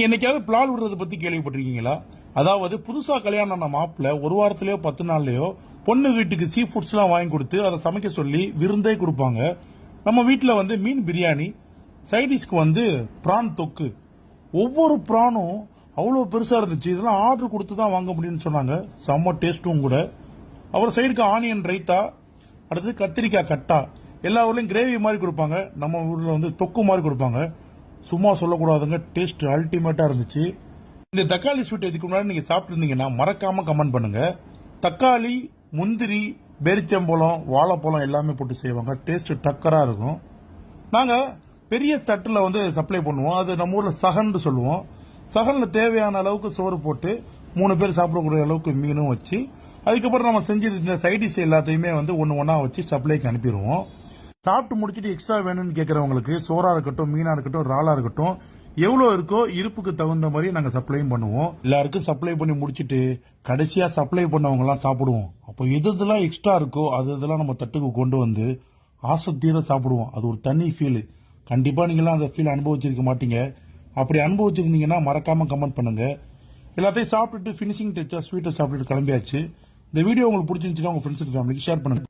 என்னைக்காவது பிளால் விடுறத பத்தி கேள்விப்பட்டிருக்கீங்களா? அதாவது புதுசா கல்யாணம் ஆன மாப்பிள்ள ஒரு வாரத்திலயோ 10 நாள்லயோ பொண்ணு வீட்டுக்கு சீ ஃபுட்ஸ் எல்லாம் வாங்கி கொடுத்து அதை சமைக்க சொல்லி விருந்தே கொடுப்பாங்க. நம்ம வீட்டுல மீன் பிரியாணி, சைடிஷ்க்கு பிரான் தொக்கு. ஒவ்வொரு பிரானும் அவ்வளவு பெருசா இருந்துச்சு. இதெல்லாம் ஆர்டர் கொடுத்து தான் வாங்க முடியும்னு சொன்னாங்க. செம்ம டேஸ்டும் கூட. அவர் சைடுக்கு ஆனியன் ரைத்தா, அடுத்து கத்திரிக்காய் கட்டா. எல்லா ஊர்லயும் கிரேவி மாதிரி கொடுப்பாங்க. நம்ம ஊர்ல தொக்கு மாதிரி கொடுப்பாங்க. சும்மா சொல்லக்கூடாதுங்க, டேஸ்ட் அல்டிமேட்டா இருந்துச்சு. இந்த தக்காளி ஸ்வீட் இதுக்கு முன்னாடி நீங்க சாப்பிட்டு இருந்தீங்கன்னா மறக்காம கமெண்ட் பண்ணுங்க. தக்காளி, முந்திரி, பேரிச்சம்பழம், வாழைப்பழம் எல்லாமே போட்டு செய்வாங்க. டேஸ்ட் டக்கரா இருக்கும். நாங்க பெரிய தட்டுல சப்ளை பண்ணுவோம். அது நம்ம ஊர்ல சகன்னு சொல்லுவோம். சகன்ல தேவையான அளவுக்கு சோறு போட்டு 3 பேர் சாப்பிடக்கூடிய அளவுக்கு மீனும் வச்சு, அதுக்கப்புறம் நம்ம செஞ்சது இந்த சைடிஷ் எல்லாத்தையுமே ஒன்னு ஒன்னா வச்சு சப்ளைக்கு அனுப்பிடுவோம். சாப்பிட்டு முடிச்சுட்டு எக்ஸ்ட்ரா வேணும்னு கேட்கறவங்களுக்கு சோறா இருக்கட்டும், மீனா இருக்கட்டும், ராலா இருக்கட்டும், எவ்வளவு இருக்கோ இருப்புக்கு தகுந்த மாதிரி நாங்க சப்ளையும் பண்ணுவோம். எல்லாருக்கும் சப்ளை பண்ணி முடிச்சுட்டு கடைசியா சப்ளை பண்ணவங்க எல்லாம் சாப்பிடுவோம். அப்போ எதெல்லாம் எக்ஸ்ட்ரா இருக்கோ அதெல்லாம் நம்ம தட்டுக்கு கொண்டு வந்து ஆசை தீர சாப்பிடுவோம். அது ஒரு தனி ஃபீல். கண்டிப்பா நீங்களாம் அந்த ஃபீல் அனுபவிச்சிருக்க மாட்டீங்க. அப்படி அனுபவிச்சிருந்தீங்கன்னா மறக்காம கமெண்ட் பண்ணுங்க. எல்லாத்தையும் சாப்பிட்டுட்டு பினிஷிங் டச்சா ஸ்வீட்டை சாப்பிட்டுட்டு கிளம்பியாச்சு. இந்த வீடியோ உங்களுக்கு பிடிச்சிருந்துச்சுன்னா உங்க ஃப்ரெண்ட்ஸ் ஃபேமிலிக்கு ஷேர் பண்ணுங்க.